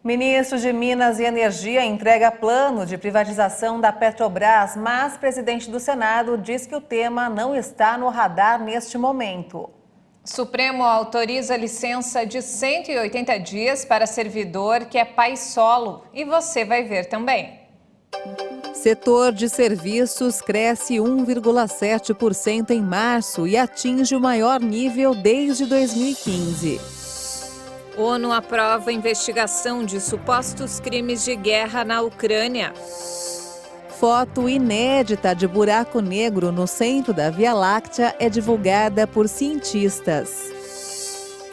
Ministro de Minas e Energia entrega plano de privatização da Petrobras, mas presidente do Senado diz que o tema não está no radar neste momento. Supremo autoriza licença de 180 dias para servidor que é pai solo. E você vai ver também. Setor de serviços cresce 1,7% em março e atinge o maior nível desde 2015. ONU aprova investigação de supostos crimes de guerra na Ucrânia. Foto inédita de buraco negro no centro da Via Láctea é divulgada por cientistas.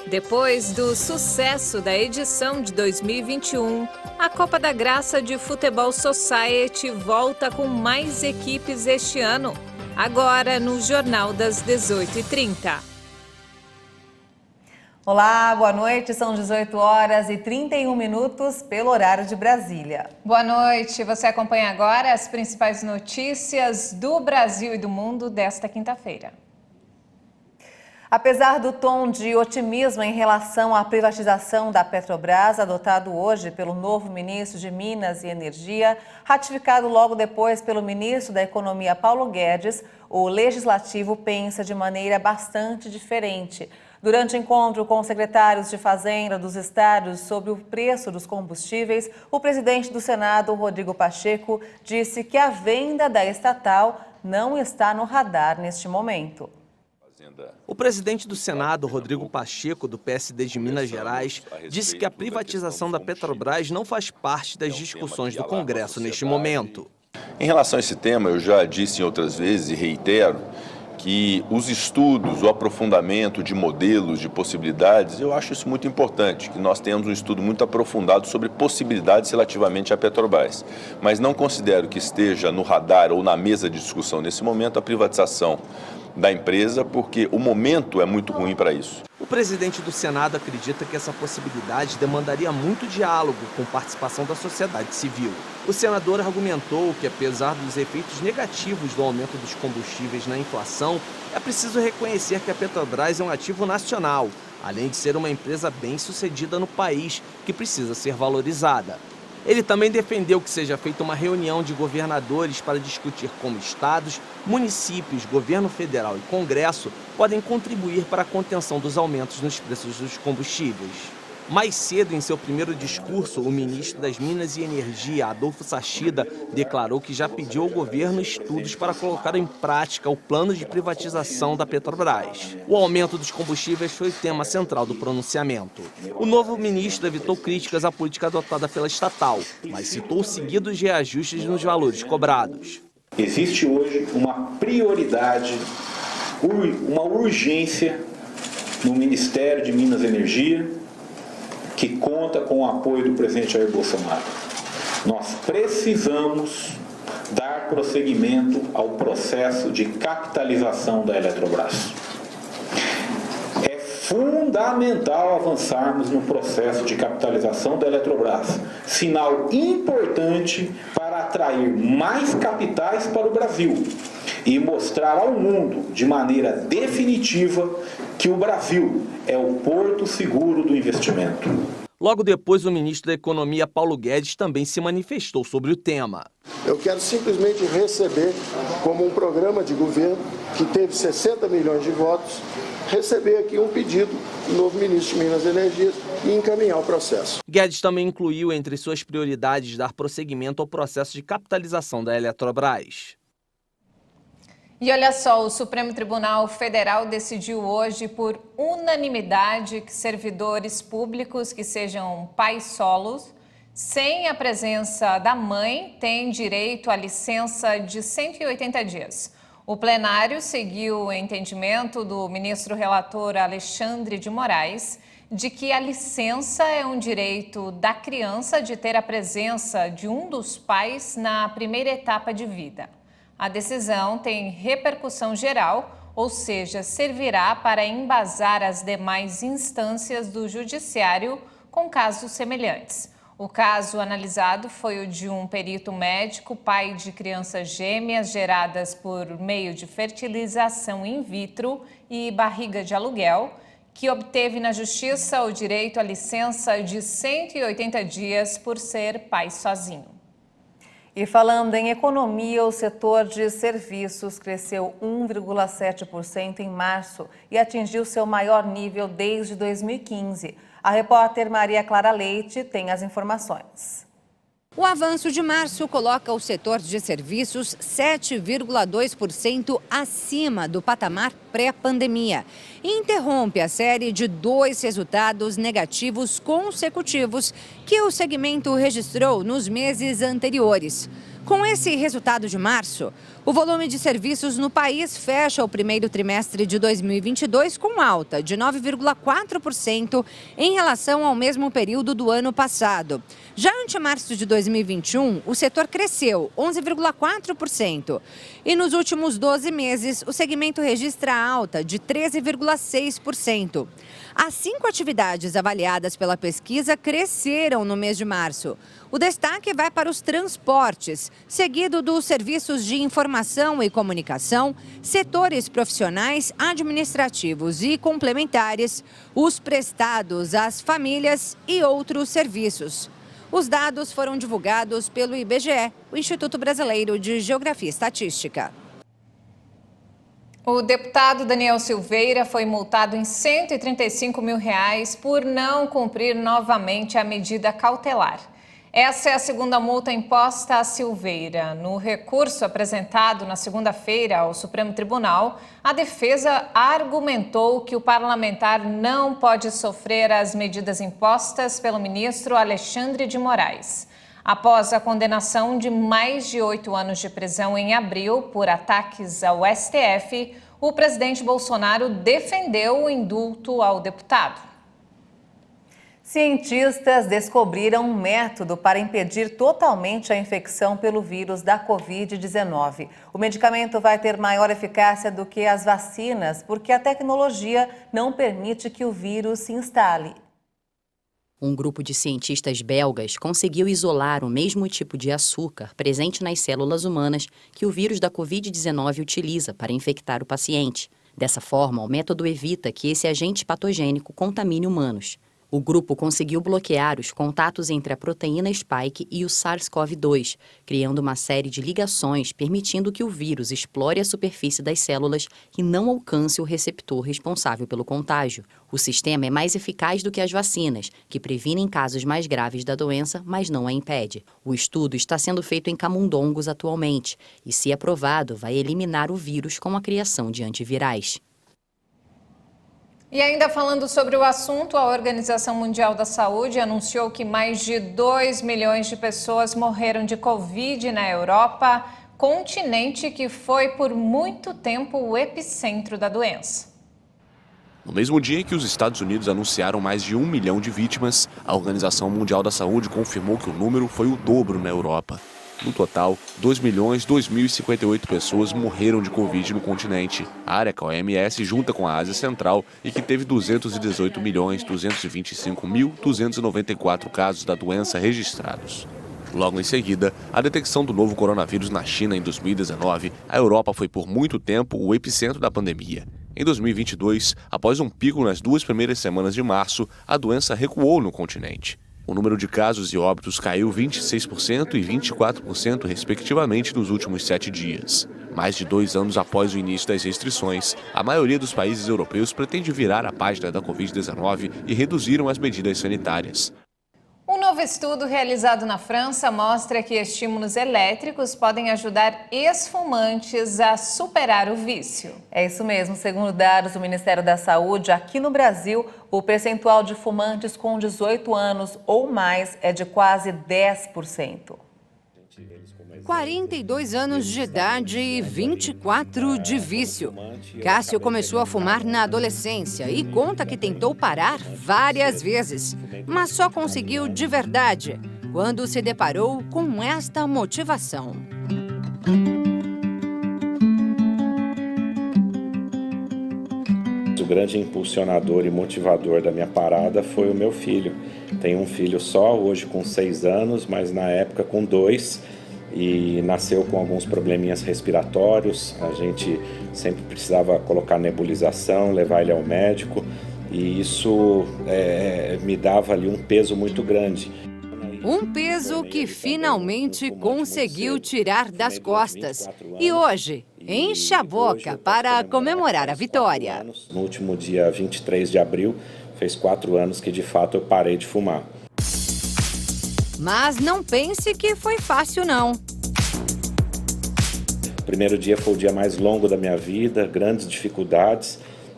Depois do sucesso da edição de 2021, a Copa da Graça de Futebol Society volta com mais equipes este ano. Agora no Jornal das 18h30. Olá, boa noite. São 18 horas e 31 minutos pelo horário de Brasília. Boa noite. Você acompanha agora as principais notícias do Brasil e do mundo desta quinta-feira. Apesar do tom de otimismo em relação à privatização da Petrobras, adotado hoje pelo novo ministro de Minas e Energia, ratificado logo depois pelo ministro da Economia Paulo Guedes, o Legislativo pensa de maneira bastante diferente. Durante encontro com secretários de Fazenda dos estados sobre o preço dos combustíveis, o presidente do Senado, Rodrigo Pacheco, disse que a venda da estatal não está no radar neste momento. O presidente do Senado, Rodrigo Pacheco, do PSD de Minas Gerais, disse que a privatização da Petrobras não faz parte das discussões do Congresso neste momento. Em relação a esse tema, eu já disse em outras vezes e reitero que os estudos, o aprofundamento de modelos, de possibilidades, eu acho isso muito importante, que nós tenhamos um estudo muito aprofundado sobre possibilidades relativamente à Petrobras. Mas não considero que esteja no radar ou na mesa de discussão nesse momento a privatização da empresa, porque o momento é muito ruim para isso. O presidente do Senado acredita que essa possibilidade demandaria muito diálogo com participação da sociedade civil. O senador argumentou que, apesar dos efeitos negativos do aumento dos combustíveis na inflação, é preciso reconhecer que a Petrobras é um ativo nacional, além de ser uma empresa bem-sucedida no país, que precisa ser valorizada. Ele também defendeu que seja feita uma reunião de governadores para discutir como estados, municípios, governo federal e Congresso podem contribuir para a contenção dos aumentos nos preços dos combustíveis. Mais cedo, em seu primeiro discurso, o ministro das Minas e Energia, Adolfo Sachida, declarou que já pediu ao governo estudos para colocar em prática o plano de privatização da Petrobras. O aumento dos combustíveis foi o tema central do pronunciamento. O novo ministro evitou críticas à política adotada pela estatal, mas citou seguidos reajustes nos valores cobrados. Existe hoje uma prioridade, uma urgência no Ministério de Minas e Energia, que conta com o apoio do presidente Jair Bolsonaro. Nós precisamos dar prosseguimento ao processo de capitalização da Eletrobras. É fundamental avançarmos no processo de capitalização da Eletrobras, sinal importante para atrair mais capitais para o Brasil e mostrar ao mundo de maneira definitiva que o Brasil é o porto seguro do investimento. Logo depois, o ministro da Economia, Paulo Guedes, também se manifestou sobre o tema. Eu quero simplesmente receber, como um programa de governo que teve 60 milhões de votos, receber aqui um pedido do novo ministro de Minas e Energia e encaminhar o processo. Guedes também incluiu entre suas prioridades dar prosseguimento ao processo de capitalização da Eletrobras. E olha só, o Supremo Tribunal Federal decidiu hoje por unanimidade que servidores públicos que sejam pais solos, sem a presença da mãe, têm direito à licença de 180 dias. O plenário seguiu o entendimento do ministro relator Alexandre de Moraes de que a licença é um direito da criança de ter a presença de um dos pais na primeira etapa de vida. A decisão tem repercussão geral, ou seja, servirá para embasar as demais instâncias do judiciário com casos semelhantes. O caso analisado foi o de um perito médico, pai de crianças gêmeas geradas por meio de fertilização in vitro e barriga de aluguel, que obteve na Justiça o direito à licença de 180 dias por ser pai sozinho. E falando em economia, o setor de serviços cresceu 1,7% em março e atingiu seu maior nível desde 2015. A repórter Maria Clara Leite tem as informações. O avanço de março coloca o setor de serviços 7,2% acima do patamar pré-pandemia e interrompe a série de 2 resultados negativos consecutivos que o segmento registrou nos meses anteriores. Com esse resultado de março, o volume de serviços no país fecha o primeiro trimestre de 2022 com alta de 9,4% em relação ao mesmo período do ano passado. Já ante março de 2021, o setor cresceu 11,4% e nos últimos 12 meses o segmento registra alta de 13,6%. As 5 atividades avaliadas pela pesquisa cresceram no mês de março. O destaque vai para os transportes, seguido dos serviços de informação e comunicação, setores profissionais, administrativos e complementares, os prestados às famílias e outros serviços. Os dados foram divulgados pelo IBGE, o Instituto Brasileiro de Geografia e Estatística. O deputado Daniel Silveira foi multado em R$ 135 mil por não cumprir novamente a medida cautelar. Essa é a segunda multa imposta a Silveira. No recurso apresentado na segunda-feira ao Supremo Tribunal, a defesa argumentou que o parlamentar não pode sofrer as medidas impostas pelo ministro Alexandre de Moraes. Após a condenação de mais de 8 anos de prisão em abril por ataques ao STF, o presidente Bolsonaro defendeu o indulto ao deputado. Cientistas descobriram um método para impedir totalmente a infecção pelo vírus da Covid-19. O medicamento vai ter maior eficácia do que as vacinas, porque a tecnologia não permite que o vírus se instale. Um grupo de cientistas belgas conseguiu isolar o mesmo tipo de açúcar presente nas células humanas que o vírus da Covid-19 utiliza para infectar o paciente. Dessa forma, o método evita que esse agente patogênico contamine humanos. O grupo conseguiu bloquear os contatos entre a proteína spike e o SARS-CoV-2, criando uma série de ligações permitindo que o vírus explore a superfície das células e não alcance o receptor responsável pelo contágio. O sistema é mais eficaz do que as vacinas, que previnem casos mais graves da doença, mas não a impede. O estudo está sendo feito em camundongos atualmente e, se aprovado, vai eliminar o vírus com a criação de antivirais. E ainda falando sobre o assunto, a Organização Mundial da Saúde anunciou que mais de 2 milhões de pessoas morreram de Covid na Europa, continente que foi por muito tempo o epicentro da doença. No mesmo dia em que os Estados Unidos anunciaram mais de 1 milhão de vítimas, a Organização Mundial da Saúde confirmou que o número foi o dobro na Europa. No total, 2.002.058 pessoas morreram de Covid no continente, área que a OMS junta com a Ásia Central e que teve 218.225.294 casos da doença registrados. Logo em seguida, a detecção do novo coronavírus na China em 2019, a Europa foi por muito tempo o epicentro da pandemia. Em 2022, após um pico nas 2 primeiras semanas de março, a doença recuou no continente. O número de casos e óbitos caiu 26% e 24%, respectivamente, nos últimos 7 dias. Mais de 2 anos após o início das restrições, a maioria dos países europeus pretende virar a página da Covid-19 e reduziram as medidas sanitárias. Um novo estudo realizado na França mostra que estímulos elétricos podem ajudar ex-fumantes a superar o vício. É isso mesmo. Segundo dados do Ministério da Saúde, aqui no Brasil, o percentual de fumantes com 18 anos ou mais é de quase 10%. 42 anos de idade e 24 de vício. Cássio começou a fumar na adolescência e conta que tentou parar várias vezes, mas só conseguiu de verdade quando se deparou com esta motivação. O grande impulsionador e motivador da minha parada foi o meu filho. Tenho um filho só, hoje com 6 anos, mas na época com 2. E nasceu com alguns probleminhas respiratórios, a gente sempre precisava colocar nebulização, levar ele ao médico e isso me dava ali um peso muito grande. Um peso que finalmente conseguiu tirar das costas. E hoje, enche a boca para comemorar a vitória. No último dia 23 de abril, fez 4 anos que de fato eu parei de fumar. Mas não pense que foi fácil, não. O primeiro dia foi o dia mais longo da minha vida, grandes dificuldades.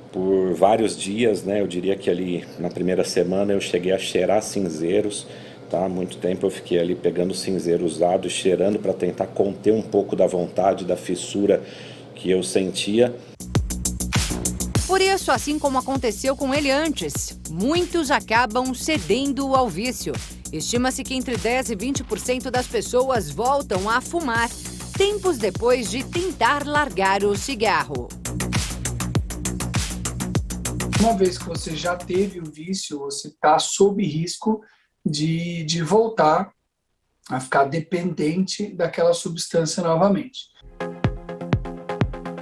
Por vários dias, né? Eu diria que ali na primeira semana eu cheguei a cheirar cinzeiros. Tá? Muito tempo eu fiquei ali pegando cinzeiro usado e cheirando para tentar conter um pouco da vontade, da fissura que eu sentia. Por isso, assim como aconteceu com ele antes, muitos acabam cedendo ao vício. Estima-se que entre 10% e 20% das pessoas voltam a fumar, tempos depois de tentar largar o cigarro. Uma vez que você já teve o vício, você está sob risco de voltar a ficar dependente daquela substância novamente.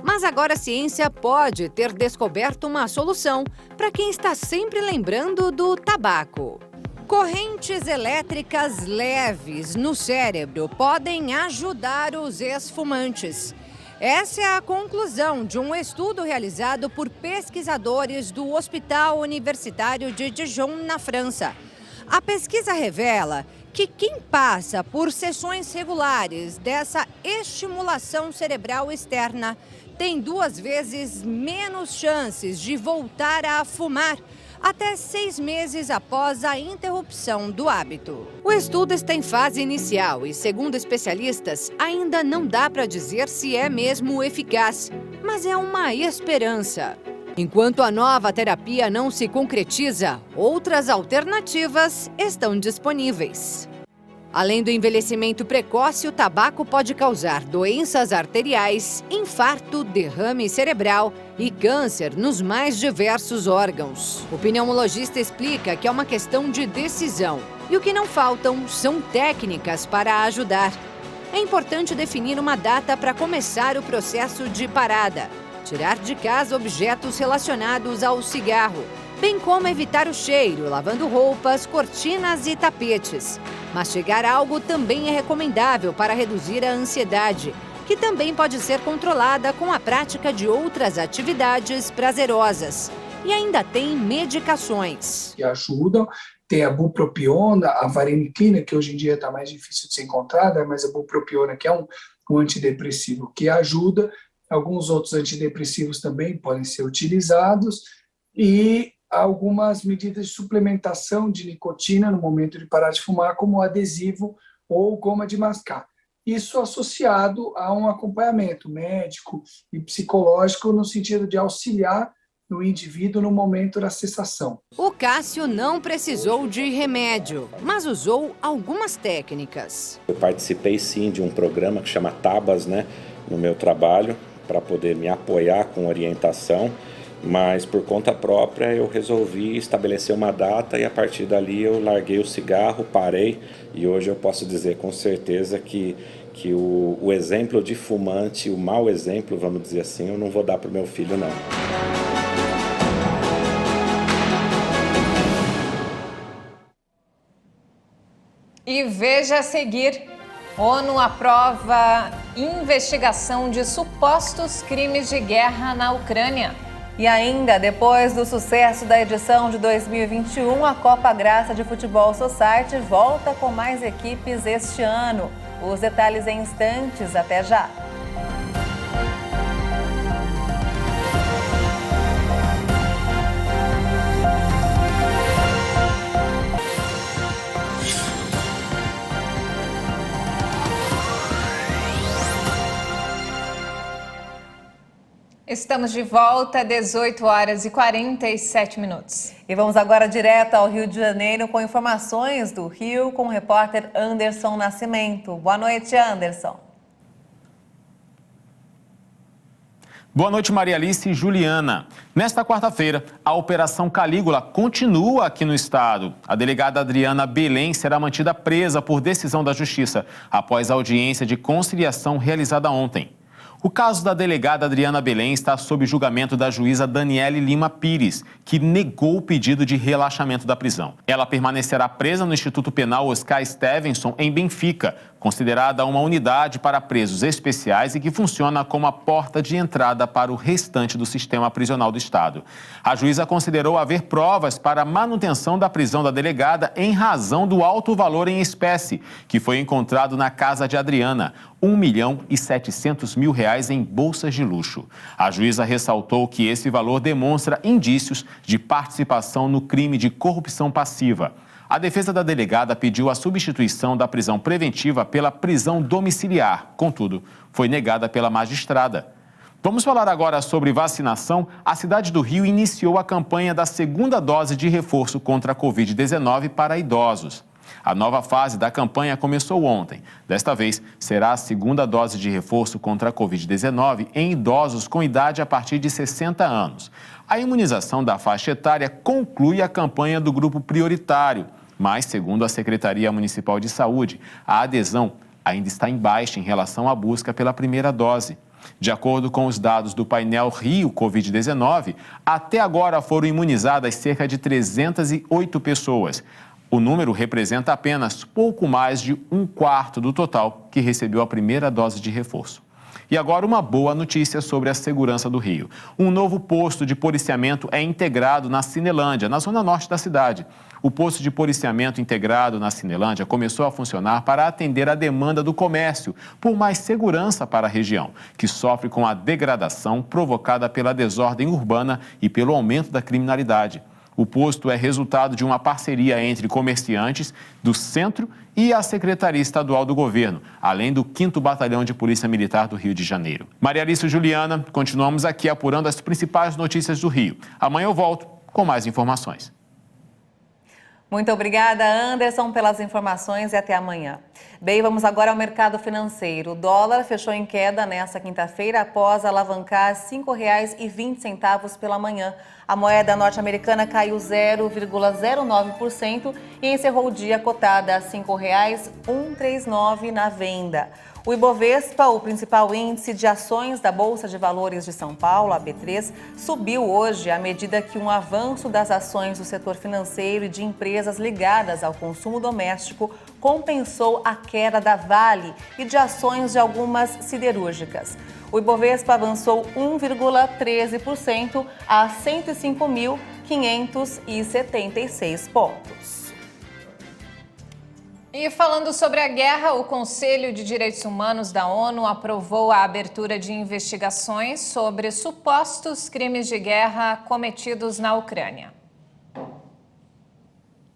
Mas agora a ciência pode ter descoberto uma solução para quem está sempre lembrando do tabaco. Correntes elétricas leves no cérebro podem ajudar os ex-fumantes. Essa é a conclusão de um estudo realizado por pesquisadores do Hospital Universitário de Dijon, na França. A pesquisa revela que quem passa por sessões regulares dessa estimulação cerebral externa tem 2 vezes menos chances de voltar a fumar até 6 meses após a interrupção do hábito. O estudo está em fase inicial e, segundo especialistas, ainda não dá para dizer se é mesmo eficaz, mas é uma esperança. Enquanto a nova terapia não se concretiza, outras alternativas estão disponíveis. Além do envelhecimento precoce, o tabaco pode causar doenças arteriais, infarto, derrame cerebral e câncer nos mais diversos órgãos. O pneumologista explica que é uma questão de decisão e o que não faltam são técnicas para ajudar. É importante definir uma data para começar o processo de parada, tirar de casa objetos relacionados ao cigarro, bem como evitar o cheiro, lavando roupas, cortinas e tapetes. Mastigar algo também é recomendável para reduzir a ansiedade, que também pode ser controlada com a prática de outras atividades prazerosas. E ainda tem medicações que ajudam. Tem a bupropiona, a vareniclina, que hoje em dia está mais difícil de ser encontrada, mas a bupropiona, que é um antidepressivo que ajuda. Alguns outros antidepressivos também podem ser utilizados e algumas medidas de suplementação de nicotina no momento de parar de fumar, como o adesivo ou goma de mascar. Isso associado a um acompanhamento médico e psicológico no sentido de auxiliar o indivíduo no momento da cessação. O Cássio não precisou de remédio, mas usou algumas técnicas. Eu participei sim de um programa que chama Tabas, né, no meu trabalho, para poder me apoiar com orientação. Mas por conta própria eu resolvi estabelecer uma data e a partir dali eu larguei o cigarro, parei e hoje eu posso dizer com certeza que o exemplo de fumante, o mau exemplo, vamos dizer assim, eu não vou dar para o meu filho não. E veja a seguir, ONU aprova investigação de supostos crimes de guerra na Ucrânia. E ainda, depois do sucesso da edição de 2021, a Copa Graça de Futebol Society volta com mais equipes este ano. Os detalhes em instantes, até já! Estamos de volta, 18 horas e 47 minutos. E vamos agora direto ao Rio de Janeiro com informações do Rio com o repórter Anderson Nascimento. Boa noite, Anderson. Boa noite, Maria Alice e Juliana. Nesta quarta-feira, a Operação Calígula continua aqui no estado. A delegada Adriana Belém será mantida presa por decisão da Justiça, após a audiência de conciliação realizada ontem. O caso da delegada Adriana Belém está sob julgamento da juíza Daniele Lima Pires, que negou o pedido de relaxamento da prisão. Ela permanecerá presa no Instituto Penal Oscar Stevenson, em Benfica, considerada uma unidade para presos especiais e que funciona como a porta de entrada para o restante do sistema prisional do Estado. A juíza considerou haver provas para a manutenção da prisão da delegada em razão do alto valor em espécie, que foi encontrado na casa de Adriana, R$1.700.000 em bolsas de luxo. A juíza ressaltou que esse valor demonstra indícios de participação no crime de corrupção passiva. A defesa da delegada pediu a substituição da prisão preventiva pela prisão domiciliar. Contudo, foi negada pela magistrada. Vamos falar agora sobre vacinação. A cidade do Rio iniciou a campanha da segunda dose de reforço contra a Covid-19 para idosos. A nova fase da campanha começou ontem. Desta vez, será a segunda dose de reforço contra a Covid-19 em idosos com idade a partir de 60 anos. A imunização da faixa etária conclui a campanha do grupo prioritário, mas, segundo a Secretaria Municipal de Saúde, a adesão ainda está em baixa em relação à busca pela primeira dose. De acordo com os dados do painel Rio Covid-19, até agora foram imunizadas cerca de 308 pessoas. O número representa apenas pouco mais de 1/4 do total que recebeu a primeira dose de reforço. E agora uma boa notícia sobre a segurança do Rio. Um novo posto de policiamento é integrado na Cinelândia, na zona norte da cidade. O posto de policiamento integrado na Cinelândia começou a funcionar para atender a demanda do comércio por mais segurança para a região, que sofre com a degradação provocada pela desordem urbana e pelo aumento da criminalidade. O posto é resultado de uma parceria entre comerciantes do centro e a Secretaria Estadual do Governo, além do 5º Batalhão de Polícia Militar do Rio de Janeiro. Maria Alice e Juliana, continuamos aqui apurando as principais notícias do Rio. Amanhã eu volto com mais informações. Muito obrigada, Anderson, pelas informações e até amanhã. Bem, vamos agora ao mercado financeiro. O dólar fechou em queda nesta quinta-feira após alavancar R$ 5,20 pela manhã. A moeda norte-americana caiu 0,09% e encerrou o dia cotada a R$ 5,139 na venda. O Ibovespa, o principal índice de ações da Bolsa de Valores de São Paulo, a B3, subiu hoje à medida que um avanço das ações do setor financeiro e de empresas ligadas ao consumo doméstico compensou a queda da Vale e de ações de algumas siderúrgicas. O Ibovespa avançou 1,13% a 105.576 pontos. E falando sobre a guerra, o Conselho de Direitos Humanos da ONU aprovou a abertura de investigações sobre supostos crimes de guerra cometidos na Ucrânia.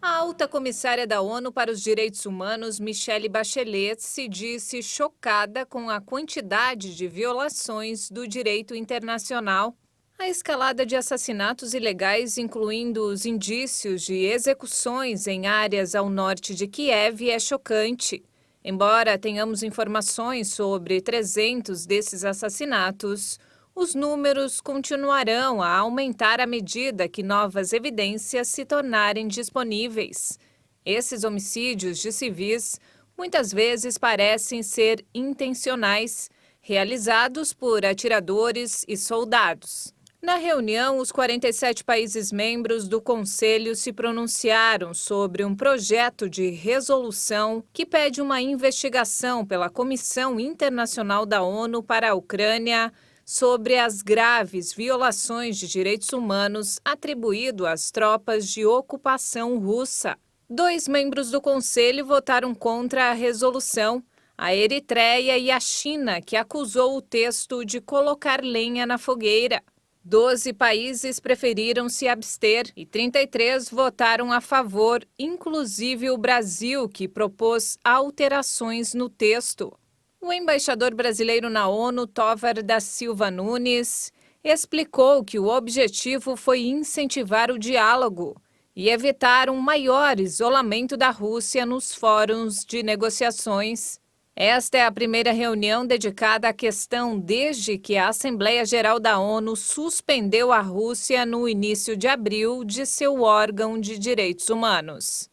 A alta comissária da ONU para os Direitos Humanos, Michelle Bachelet, se disse chocada com a quantidade de violações do direito internacional. A escalada de assassinatos ilegais, incluindo os indícios de execuções em áreas ao norte de Kiev, é chocante. Embora tenhamos informações sobre 300 desses assassinatos, os números continuarão a aumentar à medida que novas evidências se tornarem disponíveis. Esses homicídios de civis muitas vezes parecem ser intencionais, realizados por atiradores e soldados. Na reunião, os 47 países membros do Conselho se pronunciaram sobre um projeto de resolução que pede uma investigação pela Comissão Internacional da ONU para a Ucrânia sobre as graves violações de direitos humanos atribuído às tropas de ocupação russa. 2 membros do Conselho votaram contra a resolução, a Eritreia e a China, que acusou o texto de colocar lenha na fogueira. 12 países preferiram se abster e 33 votaram a favor, inclusive o Brasil, que propôs alterações no texto. O embaixador brasileiro na ONU, Tovar da Silva Nunes, explicou que o objetivo foi incentivar o diálogo e evitar um maior isolamento da Rússia nos fóruns de negociações. Esta é a primeira reunião dedicada à questão desde que a Assembleia Geral da ONU suspendeu a Rússia no início de abril de seu órgão de direitos humanos.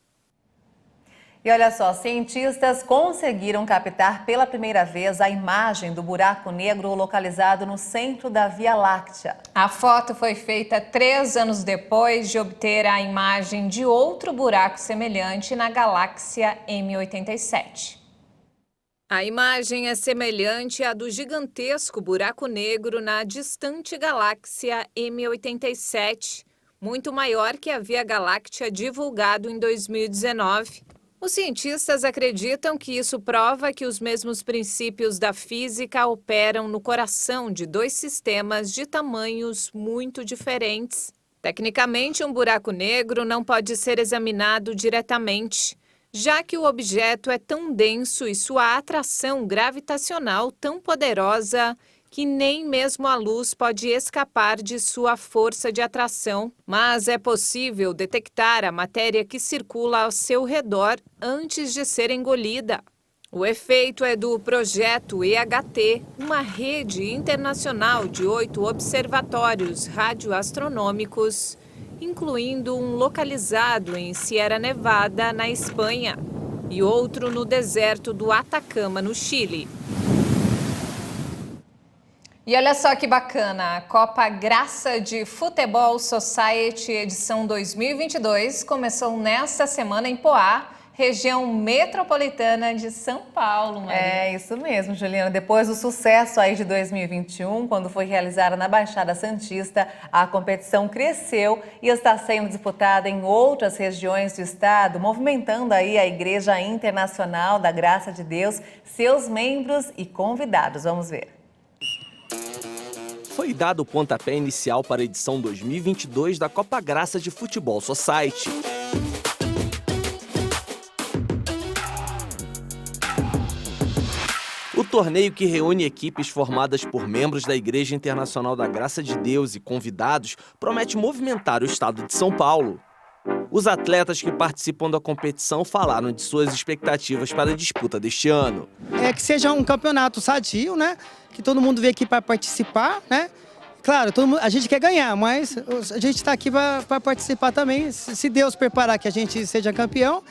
E olha só, cientistas conseguiram captar pela primeira vez a imagem do buraco negro localizado no centro da Via Láctea. A foto foi feita 3 anos depois de obter a imagem de outro buraco semelhante na galáxia M87. A imagem é semelhante à do gigantesco buraco negro na distante galáxia M87, muito maior que a Via Láctea divulgado em 2019. Os cientistas acreditam que isso prova que os mesmos princípios da física operam no coração de 2 sistemas de tamanhos muito diferentes. Tecnicamente, um buraco negro não pode ser examinado diretamente, já que o objeto é tão denso e sua atração gravitacional tão poderosa que nem mesmo a luz pode escapar de sua força de atração. Mas é possível detectar a matéria que circula ao seu redor antes de ser engolida. O efeito é do projeto EHT, uma rede internacional de 8 observatórios radioastronômicos, incluindo um localizado em Sierra Nevada, na Espanha, e outro no deserto do Atacama, no Chile. E olha só que bacana, a Copa Graça de Futebol Society edição 2022 começou nesta semana em Poá, região metropolitana de São Paulo, Maria. É isso mesmo, Juliana. Depois do sucesso aí de 2021, quando foi realizada na Baixada Santista, a competição cresceu e está sendo disputada em outras regiões do estado, movimentando aí a Igreja Internacional da Graça de Deus, seus membros e convidados. Vamos ver. Foi dado o pontapé inicial para a edição 2022 da Copa Graça de Futebol Society. O torneio, que reúne equipes formadas por membros da Igreja Internacional da Graça de Deus e convidados, promete movimentar o estado de São Paulo. Os atletas que participam da competição falaram de suas expectativas para a disputa deste ano. É que seja um campeonato sadio, né? Que todo mundo veio aqui para participar, né? Claro, a gente quer ganhar, mas a gente está aqui para participar também. Se Deus preparar que a gente seja campeão,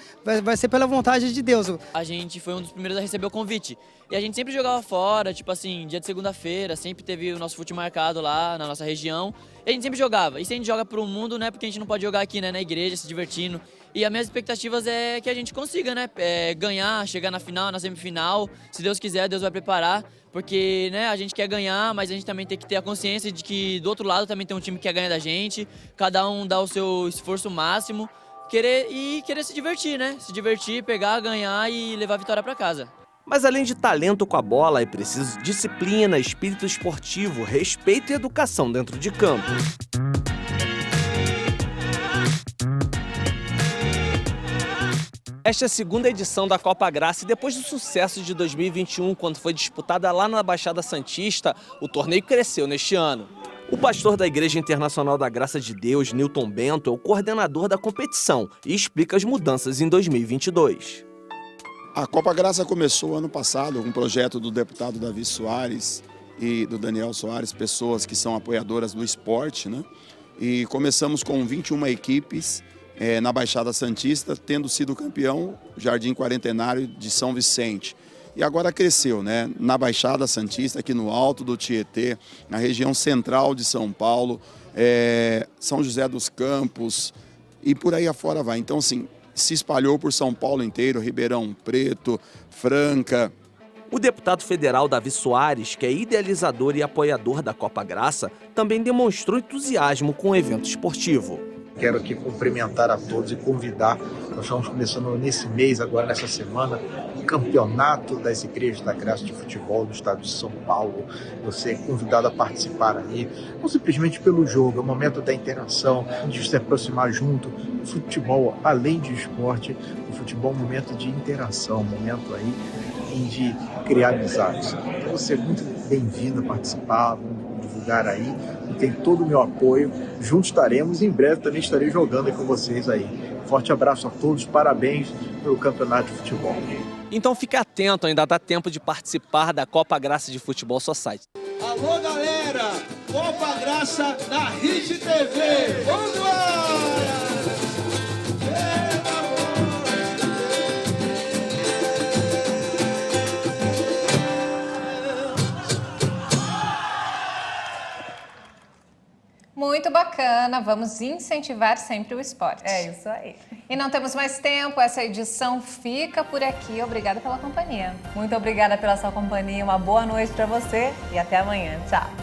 vai ser pela vontade de Deus. A gente foi um dos primeiros a receber o convite. E a gente sempre jogava fora, tipo assim, dia de segunda-feira, sempre teve o nosso fute marcado lá na nossa região. E a gente sempre jogava. E se a gente joga pro mundo, né, porque a gente não pode jogar aqui, né, na igreja, se divertindo. E as minhas expectativas é que a gente consiga, né, ganhar, chegar na final, na semifinal. Se Deus quiser, Deus vai preparar. Porque, né, a gente quer ganhar, mas a gente também tem que ter a consciência de que do outro lado também tem um time que quer ganhar da gente. Cada um dá o seu esforço máximo. Querer se divertir, né? Se divertir, pegar, ganhar e levar a vitória para casa. Mas além de talento com a bola, é preciso disciplina, espírito esportivo, respeito e educação dentro de campo. Esta é a segunda edição da Copa Graça e depois do sucesso de 2021, quando foi disputada lá na Baixada Santista, o torneio cresceu neste ano. O pastor da Igreja Internacional da Graça de Deus, Newton Bento, é o coordenador da competição e explica as mudanças em 2022. A Copa Graça começou ano passado com um projeto do deputado Davi Soares e do Daniel Soares, pessoas que são apoiadoras do esporte, né? E começamos com 21 equipes na Baixada Santista, tendo sido campeão Jardim Quarentenário de São Vicente. E agora cresceu, né? Na Baixada Santista, aqui no alto do Tietê, na região central de São Paulo, São José dos Campos e por aí afora vai. Então, assim, se espalhou por São Paulo inteiro, Ribeirão Preto, Franca. O deputado federal Davi Soares, que é idealizador e apoiador da Copa Graça, também demonstrou entusiasmo com o evento esportivo. Quero aqui cumprimentar a todos e convidar, nós estamos começando nesse mês, agora nessa semana, o campeonato das igrejas da Graça de Futebol do estado de São Paulo. Você é convidado a participar aí, não simplesmente pelo jogo, é o momento da interação, de se aproximar junto. O futebol, além de esporte, o futebol é um momento de interação, um momento aí de criar amizades. Então você é muito bem-vindo a participar, vamos divulgar aí, e tem todo o meu apoio. Juntos estaremos e em breve também estarei jogando aí com vocês aí. Forte abraço a todos, parabéns pelo campeonato de futebol. Então fique atento, ainda dá tempo de participar da Copa Graça de Futebol Society. Alô galera, Copa Graça da Hit TV, vamos lá! Muito bacana, vamos incentivar sempre o esporte. É isso aí. E não temos mais tempo, essa edição fica por aqui. Obrigada pela companhia. Muito obrigada pela sua companhia, uma boa noite para você e até amanhã. Tchau.